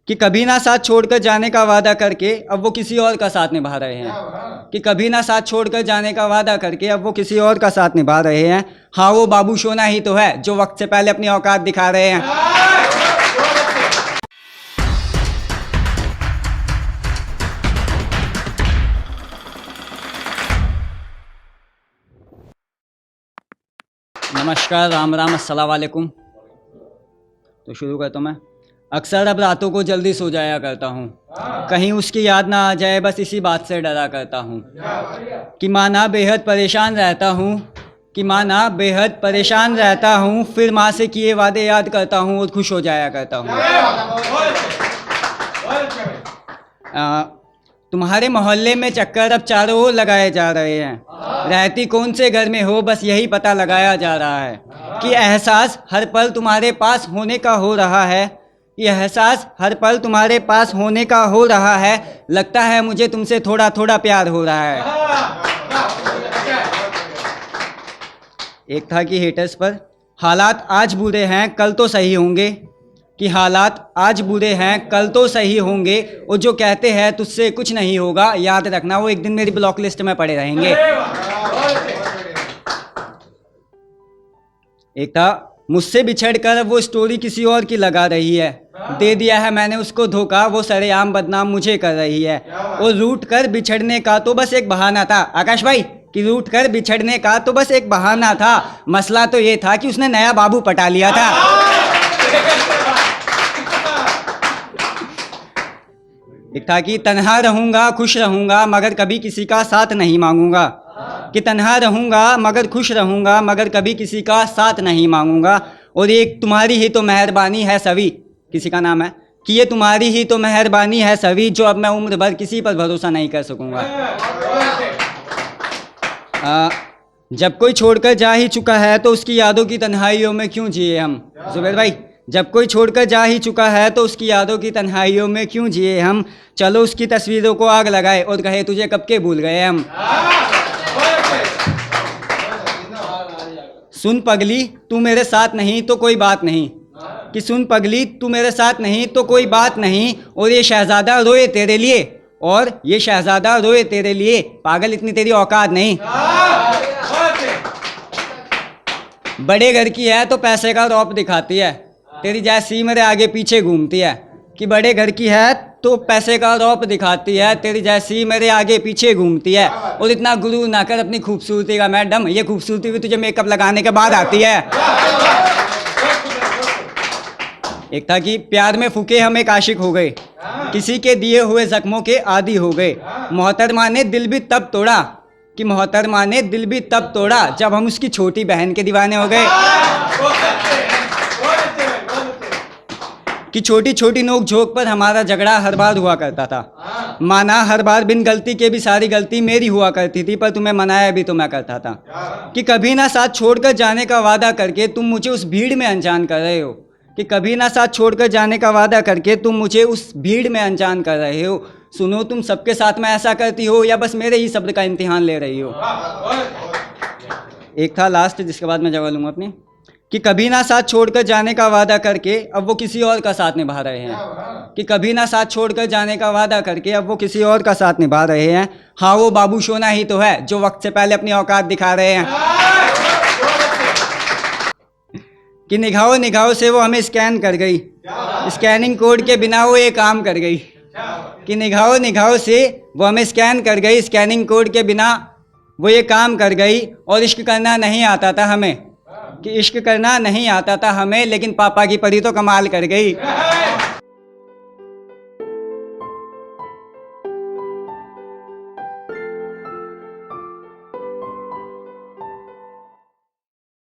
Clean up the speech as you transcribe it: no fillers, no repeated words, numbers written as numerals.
कि कभी ना साथ छोड़कर जाने का वादा करके अब वो किसी और का साथ निभा रहे हैं। कि कभी ना साथ छोड़कर जाने का वादा करके अब वो किसी और का साथ निभा रहे हैं। हाँ, वो बाबू सोना ही तो है जो वक्त से पहले अपनी औकात दिखा रहे हैं। नमस्कार, राम राम, अस्सलाम वालेकुम। तो शुरू करता हूँ मैं। अक्सर अब रातों को जल्दी सो जाया करता हूँ, कहीं उसकी याद ना आ जाए, बस इसी बात से डरा करता हूँ। कि माना बेहद परेशान रहता हूँ, कि माना बेहद परेशान रहता हूँ, फिर माँ से किए वादे याद करता हूँ और खुश हो जाया करता हूँ। तुम्हारे मोहल्ले में चक्कर अब चारों ओर लगाए जा रहे हैं। रहती कौन से घर में हो, बस यही पता लगाया जा रहा है। कि एहसास हर पल तुम्हारे पास होने का हो रहा है। कि एहसास हर पल तुम्हारे पास होने का हो रहा है। लगता है मुझे तुमसे थोड़ा थोड़ा प्यार हो रहा है। एक था कि हेटर्स पर, हालात आज बुरे हैं कल तो सही होंगे। कि हालात आज बुरे हैं कल तो सही होंगे, और जो कहते हैं तुझसे कुछ नहीं होगा, याद रखना वो एक दिन मेरी ब्लॉक लिस्ट में पड़े रहेंगे। एक था, मुझसे बिछड़कर वो स्टोरी किसी और की लगा रही है। दे दिया है मैंने उसको धोखा, वो सरेआम बदनाम मुझे कर रही है। और रूठ कर बिछड़ने का तो बस एक बहाना था। आकाश भाई, कि रूठ कर बिछड़ने का तो बस एक बहाना था, मसला तो ये था कि उसने नया बाबू पटा लिया था। एक था कि तन्हा रहूंगा खुश रहूंगा मगर कभी किसी का साथ नहीं मांगूंगा। कि तन्हा रहूंगा मगर खुश रहूंगा मगर कभी किसी का साथ नहीं मांगूंगा। और एक तुम्हारी ही तो मेहरबानी है सभी, किसी का नाम है, कि ये तुम्हारी ही तो मेहरबानी है सभी, जो अब मैं उम्र भर किसी पर भरोसा नहीं कर सकूंगा। जब कोई छोड़कर जा ही चुका है तो उसकी यादों की तन्हाइयों में क्यों जिए हम। जुबैर भाई, जब कोई छोड़कर जा ही चुका है तो उसकी यादों की तन्हाइयों में क्यों जिए हम। चलो उसकी तस्वीरों को आग लगाए और कहे तुझे कब के भूल गए हम। सुन पगली तू मेरे साथ नहीं तो कोई बात नहीं। कि सुन पगली तू मेरे साथ नहीं तो कोई बात नहीं, और ये शहजादा रोए तेरे लिए, और ये शहजादा रोए तेरे लिए, पागल इतनी तेरी औकात नहीं। बड़े घर की है तो पैसे का रौब दिखाती है, तेरी जैसी मेरे आगे पीछे घूमती है। कि बड़े घर की है तो पैसे का रौब दिखाती है, तेरी जैसी मेरे आगे पीछे घूमती है। और इतना गुरूर ना कर अपनी खूबसूरती का मैडम, ये खूबसूरती भी तुझे मेकअप लगाने के बाद आती है। एक था कि प्यार में फूके हम एक आशिक हो गए, किसी के दिए हुए जख्मों के आदी हो गए। मोहतरमा ने दिल भी तब तोड़ा, कि मोहतरमा ने दिल भी तब तोड़ा जब हम उसकी छोटी बहन के दीवाने हो गए। कि छोटी छोटी नोक झोंक पर हमारा झगड़ा हर बार हुआ करता था। माना हर बार बिन गलती के भी सारी गलती मेरी हुआ करती थी, पर तुम्हें मनाया भी तो मैं करता था। कि कभी ना साथ छोड़कर जाने का वादा करके तुम मुझे उस भीड़ में अनजान कर रहे हो। कि कभी ना साथ छोड़कर जाने का वादा करके तुम मुझे उस भीड़ में अनजान कर रहे हो। सुनो, तुम सबके साथ में ऐसा करती हो या बस मेरे ही सब्र का इम्तिहान ले रही हो। एक था लास्ट, जिसके बाद मैं जवाब लूँगा अपनी। कि कभी ना साथ छोड़कर जाने का वादा करके अब वो किसी और का साथ निभा रहे हैं। कि कभी ना साथ छोड़कर जाने का वादा करके अब वो किसी और का साथ निभा रहे हैं। हाँ, वो बाबू सोना ही तो है जो वक्त से पहले अपनी औकात दिखा रहे हैं। कि निगाहों निगाहों से वो हमें स्कैन कर गई, स्कैनिंग कोड के बिना वो ये काम कर गई। कि निगाहों निगाहों से वो हमें स्कैन कर गई, स्कैनिंग कोड के बिना वो ये काम कर गई। और इश्क करना नहीं आता था हमें, कि इश्क करना नहीं आता था हमें, लेकिन पापा की परी तो कमाल कर गई।